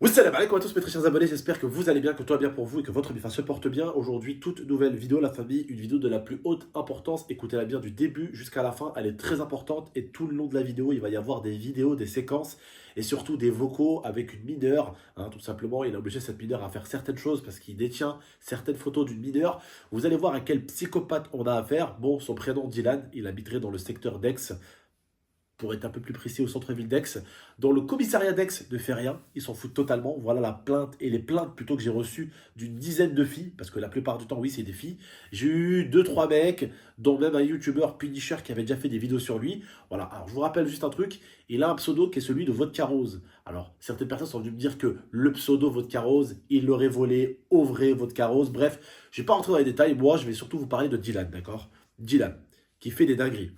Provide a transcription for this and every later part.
Oui, salam alaikum à tous mes très chers abonnés, j'espère que vous allez bien, que tout va bien pour vous et que votre bifa se porte bien. Aujourd'hui, toute nouvelle vidéo, la famille, une vidéo de la plus haute importance. Écoutez-la bien du début jusqu'à la fin, elle est très importante et tout le long de la vidéo, il va y avoir des vidéos, des séquences et surtout des vocaux avec une mineure. Tout simplement, il a obligé cette mineure à faire certaines choses parce qu'il détient certaines photos d'une mineure. Vous allez voir à quel psychopathe on a affaire. Bon, son prénom Dylan, il habiterait dans le secteur d'Aix, pour être un peu plus précis, au centre-ville d'Aix, dans le commissariat d'Aix ne fait rien, ils s'en foutent totalement. Voilà la plainte et les plaintes plutôt que j'ai reçues d'une dizaine de filles, parce que la plupart du temps, oui, c'est des filles. J'ai eu deux trois mecs, dont même un youtubeur Punisher qui avait déjà fait des vidéos sur lui. Voilà, alors je vous rappelle juste un truc, il a un pseudo qui est celui de Vodka Rose. Alors, certaines personnes sont venues me dire que le pseudo Vodka Rose, il l'aurait volé au vrai Vodka Rose. Bref, je ne vais pas rentrer dans les détails, moi je vais surtout vous parler de Dylan, d'accord? Dylan, qui fait des dingueries.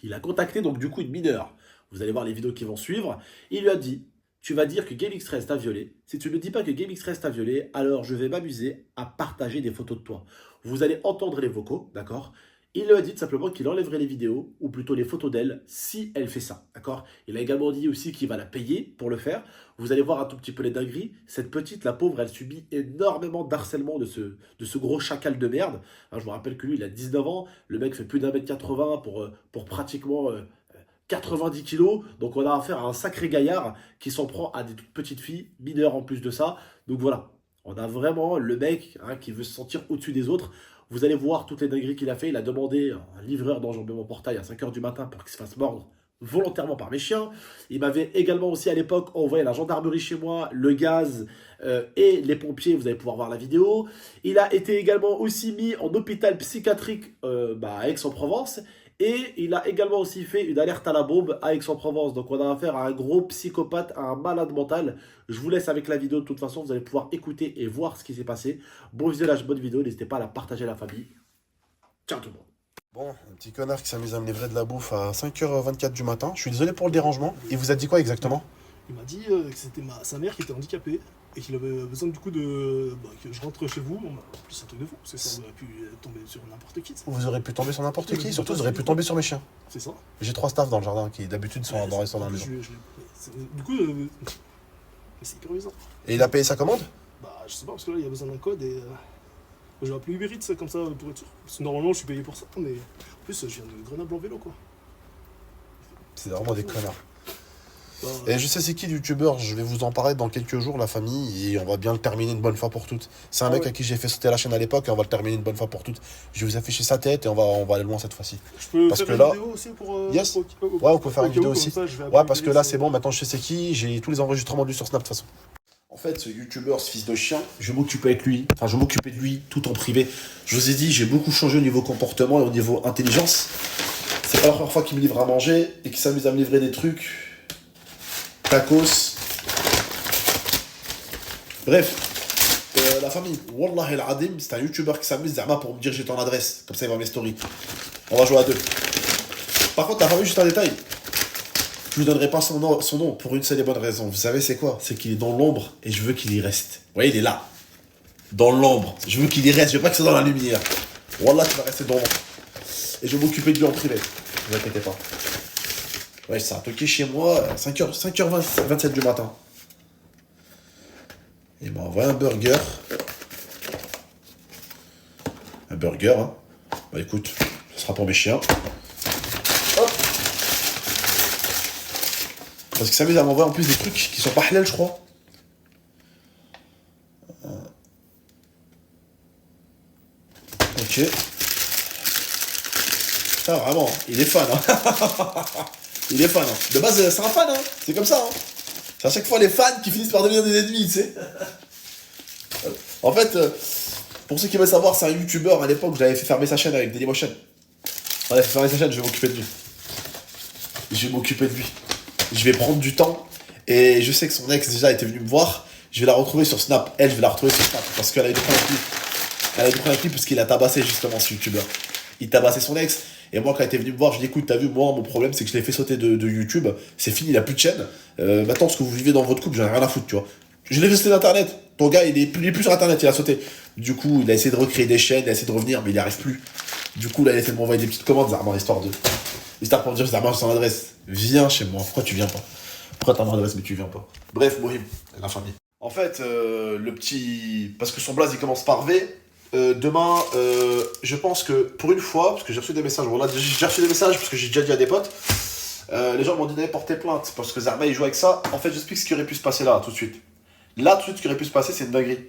Il a contacté donc du coup une mineure. Vous allez voir les vidéos qui vont suivre. Il lui a dit, tu vas dire que GameX13 t'a violé. Si tu ne dis pas que GameX13 t'a violé, alors je vais m'amuser à partager des photos de toi. Vous allez entendre les vocaux, d'accord? Il lui a dit tout simplement qu'il enlèverait les vidéos, ou plutôt les photos d'elle, si elle fait ça, d'accord? Il a également dit aussi qu'il va la payer pour le faire. Vous allez voir un tout petit peu les dingueries. Cette petite, la pauvre, elle subit énormément d'harcèlement de ce gros chacal de merde. Je vous rappelle que lui, il a 19 ans. Le mec fait plus d'un mètre 80 pour pratiquement 90 kilos. Donc on a affaire à un sacré gaillard qui s'en prend à des toutes petites filles, mineures en plus de ça. Donc voilà, on a vraiment le mec qui veut se sentir au-dessus des autres. Vous allez voir toutes les dingueries qu'il a fait. Il a demandé à un livreur d'enjamber mon portail à 5 h du matin pour qu'il se fasse mordre volontairement par mes chiens. Il m'avait également aussi à l'époque envoyé la gendarmerie chez moi, le gaz et les pompiers, vous allez pouvoir voir la vidéo. Il a été également aussi mis en hôpital psychiatrique à Aix-en-Provence. Et il a également aussi fait une alerte à la bombe à Aix-en-Provence. Donc on a affaire à un gros psychopathe, à un malade mental. Je vous laisse avec la vidéo de toute façon, vous allez pouvoir écouter et voir ce qui s'est passé. Bon visionnage, bonne vidéo, n'hésitez pas à la partager à la famille. Ciao tout le monde. Bon, un petit connard qui s'amuse à me livrer de la bouffe à 5h24 du matin. Je suis désolé pour le dérangement. Il vous a dit quoi exactement? Il m'a dit que c'était sa mère qui était handicapée et qu'il avait besoin du coup que je rentre chez vous. En plus, c'est un truc de fou, parce que ça aurait pu tomber sur n'importe qui. Vous aurez pu tomber sur n'importe qui, Oui, surtout oui, vous aurez pu oui. tomber sur mes chiens. C'est ça. J'ai 3 staffs dans le jardin qui d'habitude sont dans la maison. Du coup, c'est hyper bizarre. Et il a payé sa commande? Bah, je sais pas, parce que là, il y a besoin d'un code et j'ai appelé Uber Eats comme ça pour être sûr. Parce que normalement, je suis payé pour ça, mais en plus, je viens de Grenoble en vélo, quoi. C'est vraiment des connards. Bah, Et je sais c'est qui le youtubeur, je vais vous en parler dans quelques jours, la famille, et on va bien le terminer une bonne fois pour toutes. C'est un mec ouais. à qui j'ai fait sauter la chaîne à l'époque, et on va le terminer une bonne fois pour toutes. Je vais vous afficher sa tête, et on va aller loin cette fois-ci. Je peux parce faire que une là- vidéo aussi pour. Yes. Ouais, on peut faire une vidéo aussi. Ouais, parce que là, c'est bon. bon, maintenant je sais c'est qui, j'ai tous les enregistrements de lui sur Snap de toute façon. En fait, ce youtubeur, ce fils de chien, je m'occupe avec lui, enfin je m'occupais de lui tout en privé. Je vous ai dit, j'ai beaucoup changé au niveau comportement et au niveau intelligence. C'est pas la première fois qu'il me livre à manger et qu'il s'amuse à me livrer des trucs. Tacos. Bref, la famille, Wallah el Adim, c'est un youtubeur qui s'amuse Zama pour me dire j'ai ton adresse. Comme ça, il va mes stories. On va jouer à deux. Par contre, la famille, juste un détail. Je ne lui donnerai pas son nom pour une seule et bonne raison. Vous savez c'est quoi? C'est qu'il est dans l'ombre et je veux qu'il y reste. Vous voyez, il est là. Dans l'ombre. Je veux qu'il y reste. Je veux pas que c'est dans la lumière. Wallah, tu vas rester dans l'ombre. Et je vais m'occuper de lui en privé. Ne vous inquiétez pas. Ouais, ça a toqué chez moi à 5h27 du matin. Il m'a envoyé un burger. Un burger, hein. Bah écoute, ce sera pour mes chiens. Hop. Parce que ça m'amuse à m'envoyer en plus des trucs qui sont pas halal, je crois. Ok. Putain, vraiment, il est fan, hein. Il est fan, hein. De base, c'est un fan, hein. C'est comme ça, hein. C'est à chaque fois les fans qui finissent par devenir des ennemis, tu sais. En fait, pour ceux qui veulent savoir, c'est un youtubeur à l'époque, j'avais fait fermer sa chaîne avec Dailymotion. On a fait fermer sa chaîne, je vais m'occuper de lui. Je vais m'occuper de lui. Je vais prendre du temps. Et je sais que son ex déjà était venue me voir. Je vais la retrouver sur Snap. Elle, je vais la retrouver sur Snap. Parce qu'elle a eu des problèmes avec lui. Elle a eu des problèmes avec lui parce qu'il a tabassé justement ce youtubeur. Il tabassait son ex. Et moi, quand elle était venue me voir, je lui ai dit écoute, t'as vu, moi, mon problème, c'est que je l'ai fait sauter de YouTube. C'est fini, il a plus de chaîne. Maintenant, ce que vous vivez dans votre couple, j'en ai rien à foutre, tu vois. Je l'ai fait sauter d'internet. Ton gars, il est plus sur internet, il a sauté. Du coup, il a essayé de recréer des chaînes, il a essayé de revenir, mais il n'y arrive plus. Du coup, là, il a essayé de m'envoyer des petites commandes, Zarma, histoire pour me dire, Zarma, son adresse. Viens chez moi, pourquoi tu viens pas? Pourquoi t'as mon adresse mais tu viens pas? Bref, Mohim, la famille. En fait, le petit... Parce que son blaze, il commence par V. Demain, je pense que pour une fois, parce que j'ai reçu des messages, voilà, j'ai reçu des messages parce que j'ai déjà dit à des potes, les gens m'ont dit d'aller porter plainte parce que Zarma il joue avec ça. En fait, j'explique ce qui aurait pu se passer là, tout de suite. Là, tout de suite, ce qui aurait pu se passer, c'est une dinguerie.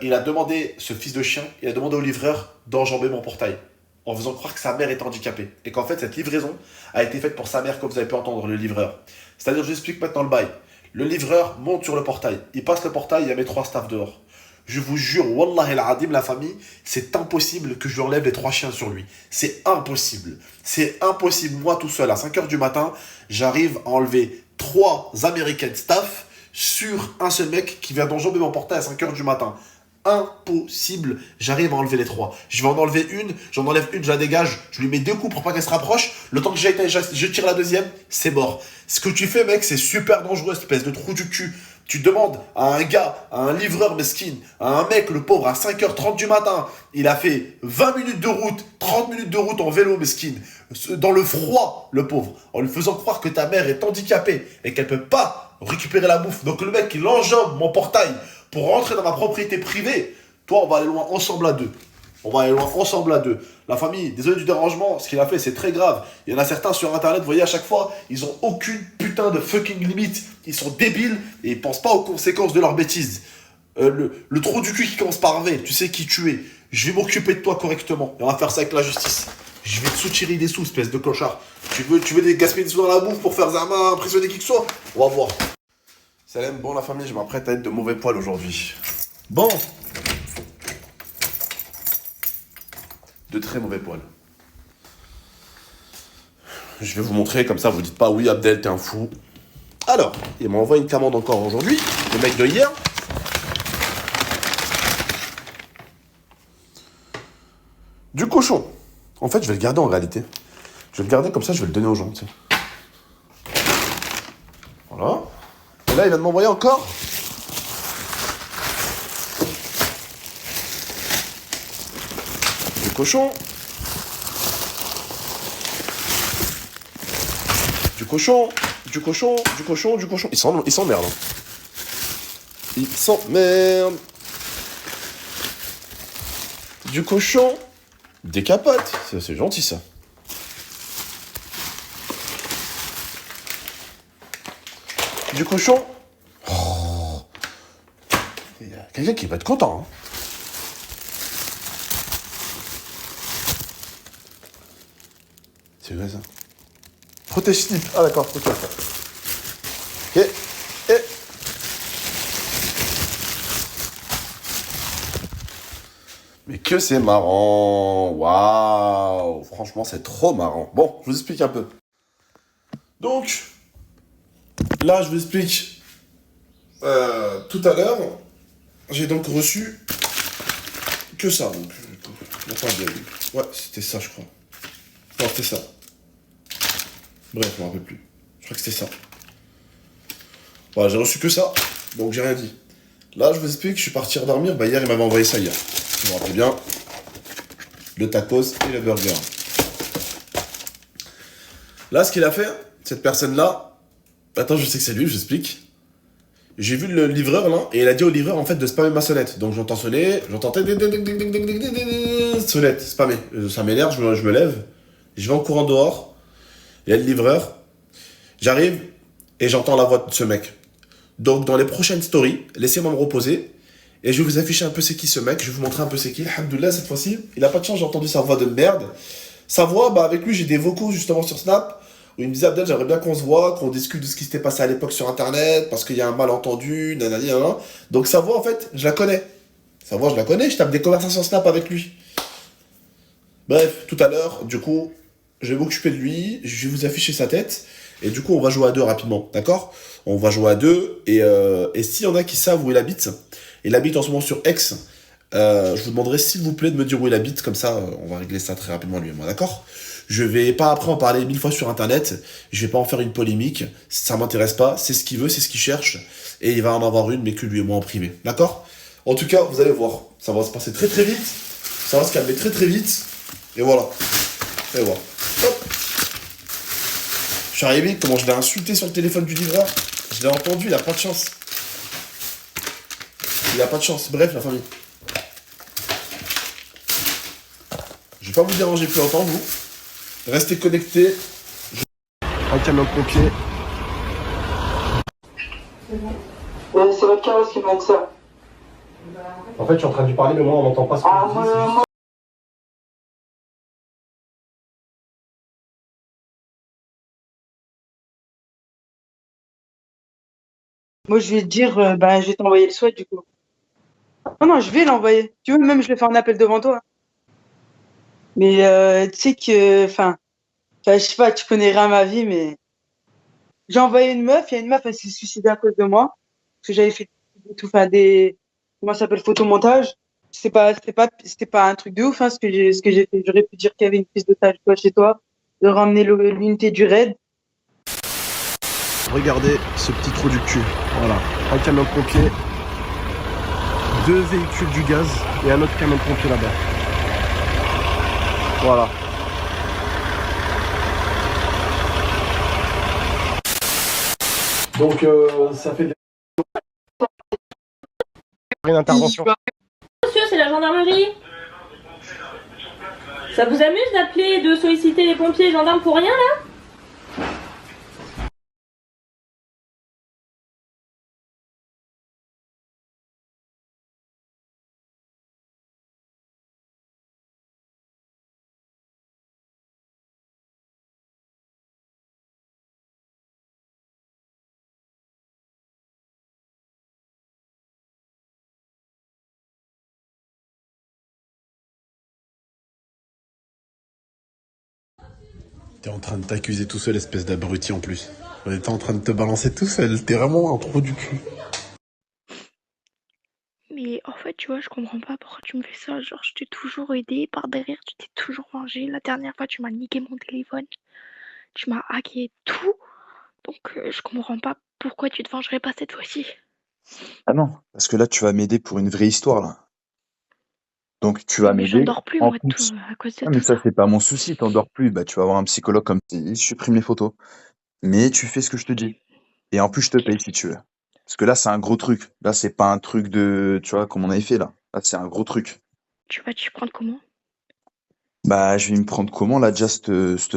Il a demandé, ce fils de chien, il a demandé au livreur d'enjamber mon portail en faisant croire que sa mère était handicapée. Et qu'en fait, cette livraison a été faite pour sa mère, comme vous avez pu entendre, le livreur. C'est-à-dire, je vous explique maintenant le bail. Le livreur monte sur le portail. Il passe le portail, il y a mes 3 staffs dehors. Je vous jure, Wallah el Adim, la famille, c'est impossible que je lui enlève les 3 chiens sur lui. C'est impossible. C'est impossible. Moi, tout seul, à 5h du matin, j'arrive à enlever 3 American staff sur un seul mec qui vient d'enjamber mon portail à 5h du matin. Impossible, j'arrive à enlever les 3. Je vais en enlever une, j'en enlève une, je la dégage, je lui mets 2 coups pour pas qu'elle se rapproche. Le temps que je tire la deuxième, c'est mort. Ce que tu fais, mec, c'est super dangereux, espèce de trou du cul. Tu demandes à un gars, à un livreur mesquine, à un mec, le pauvre, à 5h30 du matin, il a fait 20 minutes de route, 30 minutes de route en vélo mesquine, dans le froid, le pauvre, en lui faisant croire que ta mère est handicapée et qu'elle peut pas récupérer la bouffe. Donc le mec, il enjambe mon portail pour rentrer dans ma propriété privée. Toi, on va aller loin ensemble à 2. On va aller loin ensemble à 2. La famille, désolé du dérangement, ce qu'il a fait, c'est très grave. Il y en a certains sur Internet, vous voyez, à chaque fois, ils ont aucune putain de fucking limite. Ils sont débiles et ils pensent pas aux conséquences de leurs bêtises. Le trou du cul qui commence par V, tu sais qui tu es. Je vais m'occuper de toi correctement. Et on va faire ça avec la justice. Je vais te soutirer des sous, espèce de clochard. Tu veux gaspiller des sous dans la bouffe pour faire Zarma impressionner qui que ce soit? On va voir. Salam, bon la famille, je m'apprête à être de mauvais poil aujourd'hui. Bon. De très mauvais poil. Je vais vous montrer, comme ça vous dites pas oui Abdel, t'es un fou. Alors, il m'a envoyé une commande encore aujourd'hui, le mec de hier. Du cochon. En fait, je vais le garder en réalité. Je vais le garder comme ça, je vais le donner aux gens, tu sais. Voilà. Et là, il vient de m'envoyer encore du cochon. Du cochon. Du cochon. Du cochon. Du cochon. Il s'emmerde. Il s'emmerde. Du cochon. Des capotes. C'est gentil, ça. Du cochon. Oh. Il y a quelqu'un qui va être content, hein. C'est vrai ça. Protège slip. Ah d'accord, ok. Ok. Et. Mais que c'est marrant. Waouh. Franchement, c'est trop marrant. Bon, je vous explique un peu. Donc, là, je vous explique. Tout à l'heure, j'ai donc reçu que ça. Donc, ouais, c'était ça, je crois. Non, c'était ça. Bref, je me rappelle plus. Je crois que c'était ça. Voilà, j'ai reçu que ça, donc j'ai rien dit. Là, je vous explique, je suis parti redormir. Bah, hier, il m'avait envoyé ça hier. Je me rappelle bien. Le tacos et le burger. Là, ce qu'il a fait, cette personne-là. Attends, je sais que c'est lui, je vous explique. J'ai vu le livreur, là, et il a dit au livreur, en fait, de spammer ma sonnette. Donc, j'entends sonner, j'entends sonnette, spammer. Ça m'énerve, je me lève. Je vais en courant dehors. Il y a le livreur. J'arrive et j'entends la voix de ce mec. Donc, dans les prochaines stories, laissez-moi me reposer. Et je vais vous afficher un peu c'est qui ce mec. Je vais vous montrer un peu c'est qui. Alhamdoulilah, cette fois-ci, il n'a pas de chance, j'ai entendu sa voix de merde. Sa voix, bah, avec lui, j'ai des vocaux justement sur Snap. Où il me disait, Abdel, j'aimerais bien qu'on se voit, qu'on discute de ce qui s'était passé à l'époque sur Internet. Parce qu'il y a un malentendu, nanani, nanana. Donc, sa voix, en fait, je la connais. Sa voix, je la connais. Je tape des conversations Snap avec lui. Bref, tout à l'heure, du coup, je vais m'occuper de lui, je vais vous afficher sa tête, et du coup, on va jouer à 2 rapidement, d'accord? On va jouer à 2, et s'il y en a qui savent où il habite en ce moment sur Aix, je vous demanderai s'il vous plaît de me dire où il habite, comme ça, on va régler ça très rapidement lui et moi, d'accord? Je vais pas après en parler 1000 fois sur Internet, je vais pas en faire une polémique, ça m'intéresse pas, c'est ce qu'il veut, c'est ce qu'il cherche, et il va en avoir une, mais que lui et moi en privé, d'accord? En tout cas, vous allez voir, ça va se passer très très vite, ça va se calmer très très vite, et voilà. Et voilà. Hop. Je suis arrivé, comment je l'ai insulté sur le téléphone du livreur. Je l'ai entendu, il a pas de chance. Il a pas de chance. Bref, la famille. Je vais pas vous déranger plus longtemps, vous. Restez connectés. Un camion de pompiers. C'est votre carrosse qui m'a dit ça. En fait, je suis en train de lui parler, mais moi, on n'entend pas ce que je dis. C'est juste- Moi, je vais te dire, je vais t'envoyer le souhait du coup. Non, non, je vais l'envoyer. Tu veux, même je le fais en appel devant toi. Mais tu sais que, je sais pas, tu connais rien à ma vie, mais j'ai envoyé une meuf. Il y a une meuf, elle s'est suicidée à cause de moi. Parce que j'avais fait tout, comment ça s'appelle, photomontage. C'était pas un truc de ouf, hein, ce que j'ai fait. J'aurais pu dire qu'il y avait une prise d'otage, toi, chez toi, de ramener l'unité du raid. Regardez ce petit trou du cul. Voilà. Un camion de pompier, 2 véhicules du gaz et un autre camion de pompier là-bas. Voilà. Donc ça fait une intervention. Monsieur, c'est la gendarmerie. Ça vous amuse d'appeler, de solliciter les pompiers et gendarmes pour rien là? T'es en train de t'accuser tout seul, espèce d'abruti en plus. On était en train de te balancer tout seul. T'es vraiment un trou du cul. Mais en fait, tu vois, je comprends pas pourquoi tu me fais ça. Genre, je t'ai toujours aidé par derrière, tu t'es toujours mangé. La dernière fois, tu m'as niqué mon téléphone, tu m'as hacké tout. Donc, je comprends pas pourquoi tu te vengerais pas cette fois-ci. Ah non, parce que là, tu vas m'aider pour une vraie histoire, là. Donc, tu vas Mais j'en m'aider. dors plus, En moi, plus, à cause de ah, mais tout ça, ça. c'est pas mon souci, t'en dors plus. Bah, tu vas avoir un psychologue comme il supprime les photos. Mais tu fais ce que je te dis. Et en plus, je te Ok. paye si tu veux. Parce que là, c'est un gros truc. Là, c'est pas un truc de, tu vois, comme on avait fait, là. Là, c'est un gros truc. Tu vas t'y prendre comment? Bah, je vais me prendre comment, là, déjà, cette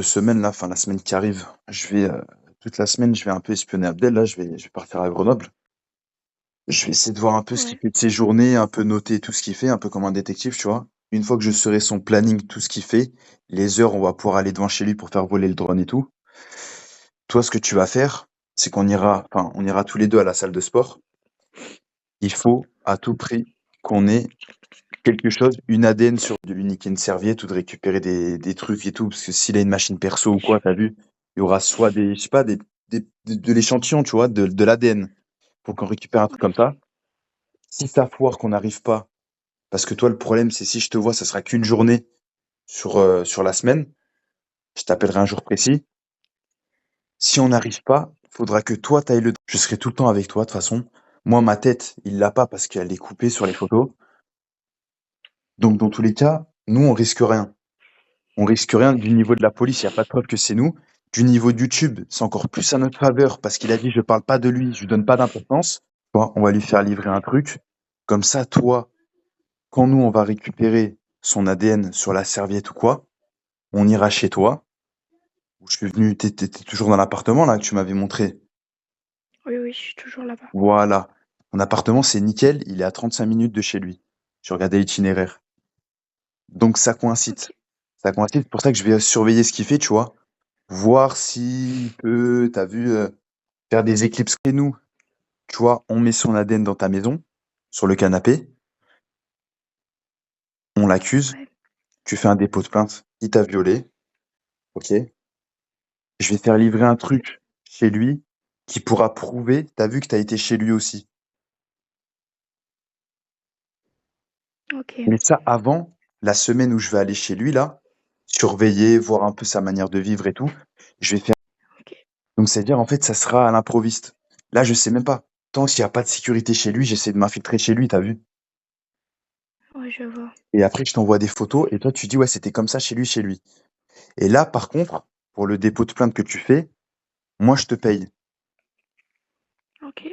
semaine-là, enfin, la semaine qui arrive. Toute la semaine, je vais un peu espionner Abdel, là, je vais partir à Grenoble. Je vais essayer de voir un peu ce qu'il Ouais. fait de ses journées, un peu noter tout ce qu'il fait, un peu comme un détective, tu vois. Une fois que je saurai son planning, tout ce qu'il fait, les heures, on va pouvoir aller devant chez lui pour faire voler le drone et tout. Toi, ce que tu vas faire, c'est on ira tous les deux à la salle de sport. Il faut à tout prix qu'on ait quelque chose, une ADN sur de lui niquer une serviette ou de récupérer des trucs et tout, parce que s'il a une machine perso ou quoi, t'as vu, il y aura soit des, je sais pas, de l'échantillon, tu vois, de l'ADN, pour qu'on récupère un truc comme ça. Si ça foire, qu'on n'arrive pas, parce que toi, le problème, c'est si je te vois, ça sera qu'une journée sur la semaine. Je t'appellerai un jour précis. Si on n'arrive pas, faudra que toi, t'ailles le. Je serai tout le temps avec toi, de toute façon. Moi, ma tête, il l'a pas parce qu'elle est coupée sur les photos. Donc, dans tous les cas, nous, on risque rien. On risque rien du niveau de la police, il n'y a pas de preuve que c'est nous. Du niveau de YouTube, c'est encore plus à notre faveur parce qu'il a dit je parle pas de lui, je lui donne pas d'importance. Toi, on va lui faire livrer un truc. Comme ça, toi, quand nous, on va récupérer son ADN sur la serviette ou quoi, on ira chez toi, où je suis venu, t'étais toujours dans l'appartement là que tu m'avais montré. Oui, oui, je suis toujours là-bas. Voilà. Mon appartement, c'est nickel, il est à 35 minutes de chez lui. J'ai regardé l'itinéraire. Donc ça coïncide. Ok. Ça coïncide, c'est pour ça que je vais surveiller ce qu'il fait, tu vois. Voir s'il peut, t'as vu, faire des éclipses chez nous. Tu vois, on met son ADN dans ta maison, sur le canapé, on l'accuse, Ouais. tu fais un dépôt de plainte, il t'a violé, ok. Je vais faire livrer un truc chez lui qui pourra prouver, t'as vu que t'as été chez lui aussi. Ok. Mais ça, avant, la semaine où je vais aller chez lui, là, surveiller, voir un peu sa manière de vivre et tout, je vais faire. Ok. Donc, c'est-à-dire, en fait, ça sera à l'improviste. Là, je sais même pas. Tant qu'il n'y a pas de sécurité chez lui, j'essaie de m'infiltrer chez lui, t'as vu? Ouais, je vois. Et après, je t'envoie des photos et toi, tu dis, ouais, c'était comme ça chez lui, chez lui. Et là, par contre, pour le dépôt de plainte que tu fais, Moi, je te paye. Ok.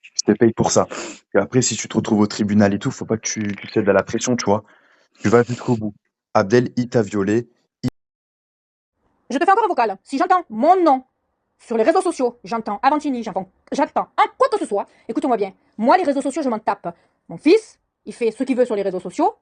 Je te paye pour ça. Et après, si tu te retrouves au tribunal et tout, faut pas que tu cèdes à la pression, tu vois. Tu vas jusqu'au bout. Abdel, il t'a violé. Je te fais encore un vocal. Si j'entends mon nom sur les réseaux sociaux, j'entends Avantini, j'entends quoi que ce soit, écoute-moi bien. Moi, les réseaux sociaux, je m'en tape. Mon fils, il fait ce qu'il veut sur les réseaux sociaux.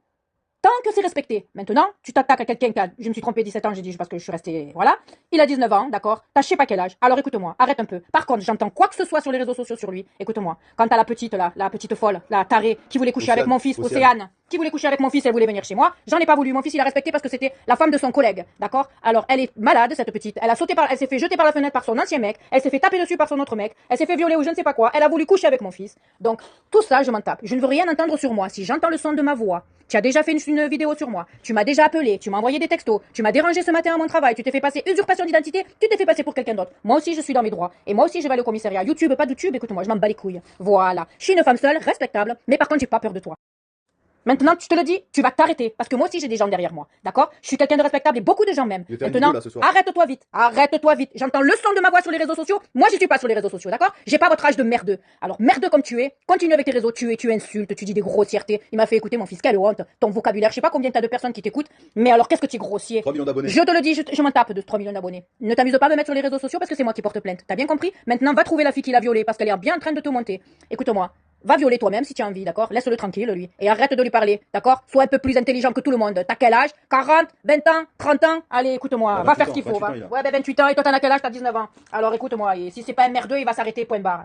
Tant que c'est respecté. Maintenant, tu t'attaques à quelqu'un qui a, je me suis trompé, 17 ans, j'ai dit parce que je suis resté, voilà. Il a 19 ans, d'accord. T'as je sais pas quel âge. Alors écoute-moi, arrête un peu. Par contre, j'entends quoi que ce soit sur les réseaux sociaux sur lui. Écoute-moi. Quand t'as la petite là, la petite folle, la tarée, qui voulait coucher avec mon fils, Océane, qui voulait coucher avec mon fils, elle voulait venir chez moi. J'en ai pas voulu. Mon fils, il a respecté parce que c'était la femme de son collègue, d'accord. Alors, elle est malade, cette petite. Elle s'est fait jeter par la fenêtre par son ancien mec. Elle s'est fait taper dessus par son autre mec. Elle s'est fait violer ou je ne sais pas quoi. Elle a voulu coucher avec mon fils. Donc, tout ça, je m'en tape. Je ne veux rien entendre sur moi. Si j'entends le son de ma voix, tu as déjà fait une vidéo sur moi. Tu m'as déjà appelé, tu m'as envoyé des textos, tu m'as dérangé ce matin à mon travail, tu t'es fait passer usurpation d'identité, tu t'es fait passer pour quelqu'un d'autre. Moi aussi, je suis dans mes droits. Et moi aussi, je vais aller au commissariat. YouTube, pas de YouTube, écoute-moi, je m'en bats les couilles. Voilà. Je suis une femme seule, respectable, mais par contre, j'ai pas peur de toi. Maintenant, je te le dis, tu vas t'arrêter, parce que moi aussi j'ai des gens derrière moi, d'accord. Je suis quelqu'un de respectable et beaucoup de gens m'aiment. Maintenant, arrête-toi vite, arrête-toi vite. J'entends le son de ma voix sur les réseaux sociaux, moi j'y suis pas sur les réseaux sociaux, d'accord. J'ai pas votre âge de merdeux. Alors merdeux comme tu es, continue avec tes réseaux, tu insultes, tu dis des grossièretés. Il m'a fait écouter mon fils, quelle honte, ton vocabulaire, je sais pas combien t'as de personnes qui t'écoutent, mais alors qu'est-ce que tu es grossier. 3 millions d'abonnés. Je te le dis, je m'en tape de 3 millions d'abonnés. Ne t'amuse pas à me mettre sur les réseaux sociaux parce que c'est moi qui porte plainte. T'as bien compris? Maintenant, va trouver la fille qui l'a violée parce qu'elle est bien en train de te monter. Écoute-moi. Va violer toi-même si tu as envie, d'accord. Laisse-le tranquille, lui. Et arrête de lui parler, d'accord. Sois un peu plus intelligent que tout le monde. T'as quel âge? 40, 20 ans, 30 ans? Allez, écoute-moi, va faire ce qu'il faut, va. Ouais, 28 ans, et toi t'en as quel âge? T'as 19 ans. Alors écoute-moi, et si c'est pas un merdeux, il va s'arrêter, point barre.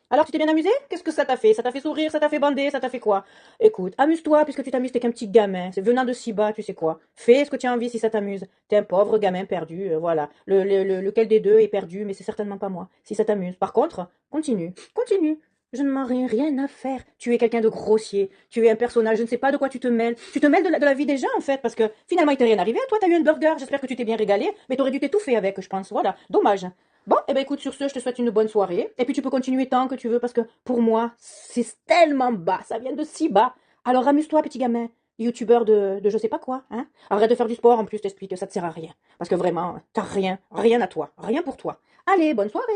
Alors, tu t'es bien amusé? Qu'est-ce que ça t'a fait? Ça t'a fait sourire? Ça t'a fait bander? Ça t'a fait quoi? Écoute, amuse-toi, puisque tu t'amuses, t'es qu'un petit gamin. C'est venant de si bas, tu sais quoi. Fais ce que tu as envie si ça t'amuse. T'es un pauvre gamin perdu, voilà. Lequel des deux est perdu, mais c'est certainement pas moi. Si ça t'amuse. Par contre, continue. Continue. Je ne m'en ai rien à faire. Tu es quelqu'un de grossier. Tu es un personnage. Je ne sais pas de quoi tu te mêles. Tu te mêles de la vie des gens, en fait, parce que finalement, il t'est rien arrivé. Toi, t'as eu un burger. J'espère que tu t'es bien régalé, mais t'aurais dû t'étouffer avec, je pense. Voilà. Dommage. Bon, eh ben écoute, sur ce, je te souhaite une bonne soirée. Et puis tu peux continuer tant que tu veux, parce que pour moi, c'est tellement bas, ça vient de si bas. Alors amuse-toi, petit gamin, youtubeur de je sais pas quoi, hein. Arrête de faire du sport, en plus, t'explique que ça te sert à rien. Parce que vraiment, t'as rien à toi, rien pour toi. Allez, bonne soirée.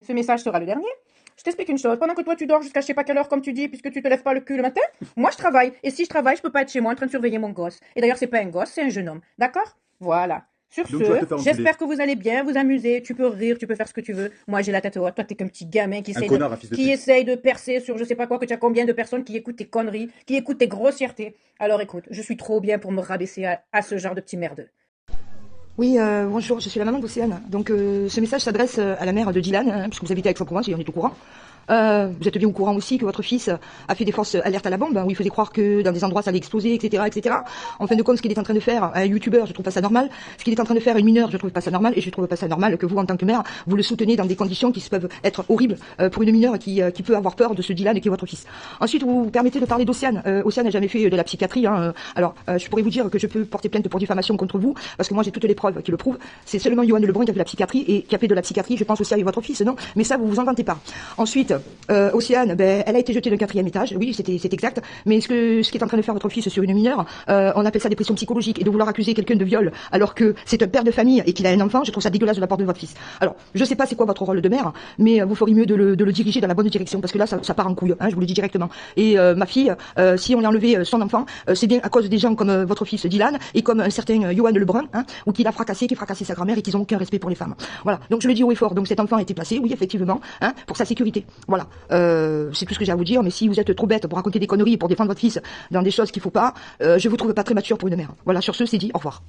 Ce message sera le dernier. Je t'explique une chose, pendant que toi tu dors jusqu'à je sais pas quelle heure comme tu dis, puisque tu te lèves pas le cul le matin, moi je travaille. Et si je travaille, je peux pas être chez moi en train de surveiller mon gosse. Et d'ailleurs, c'est pas un gosse, c'est un jeune homme. D'accord? Voilà. Sur Donc, tu vas te ce, faire enculer. j'espère que vous allez bien, vous amuser, tu peux rire, tu peux faire ce que tu veux. Moi j'ai la tête haute, toi t'es qu'un petit gamin qui Un connard, un fils de pute. essaye de percer sur je sais pas quoi, que tu as combien de personnes qui écoutent tes conneries, qui écoutent tes grossièretés. Alors écoute, je suis trop bien pour me rabaisser à ce genre de petit merdeux. Oui, bonjour, je suis la maman d'Océane. Donc ce message s'adresse à la mère de Dylan, hein, puisque vous habitez à Aix-en-Provence, et on est au courant. Vous êtes bien au courant aussi que votre fils a fait des fausses alertes à la bombe, hein, où il faisait croire que dans des endroits ça allait exploser, etc., etc. En fin de compte, ce qu'il est en train de faire à un youtubeur, je trouve pas ça normal. Ce qu'il est en train de faire à une mineure, je trouve pas ça normal. Et je trouve pas ça normal que vous, en tant que mère, vous le soutenez dans des conditions qui peuvent être horribles pour une mineure qui peut avoir peur de ce Dylan qui est votre fils. Ensuite, vous vous permettez de parler d'Océane. Océane n'a jamais fait de la psychiatrie. Hein. Alors, je pourrais vous dire que je peux porter plainte pour diffamation contre vous, parce que moi j'ai toutes les preuves qui le prouvent. C'est seulement Yoann Lebrun qui a fait de la psychiatrie et qui a fait de la psychiatrie, je pense aussi avec votre fils, non? Mais ça, vous vous en vantez pas. Ensuite, Océane, ben, elle a été jetée d'un 4e étage, oui, c'est exact, mais ce qui est en train de faire votre fils sur une mineure, on appelle ça dépression psychologique, et de vouloir accuser quelqu'un de viol alors que c'est un père de famille et qu'il a un enfant, je trouve ça dégueulasse de la part de votre fils. Alors, je sais pas c'est quoi votre rôle de mère, mais vous feriez mieux de le diriger dans la bonne direction, parce que là, ça part en couille, hein, je vous le dis directement. Et ma fille, si on lui a enlevé son enfant, c'est bien à cause des gens comme votre fils Dylan, et comme un certain Yoann Lebrun, hein, ou qui l'a fracassé, qui a fracassé sa grand-mère, et qu'ils ont aucun respect pour les femmes. Voilà, donc je le dis haut et fort, donc cet enfant a été placé, oui, effectivement, hein, pour sa sécurité. Voilà. C'est tout ce que j'ai à vous dire, mais si vous êtes trop bête pour raconter des conneries, pour défendre votre fils dans des choses qu'il faut pas, je vous trouve pas très mature pour une mère. Voilà, sur ce, c'est dit, au revoir.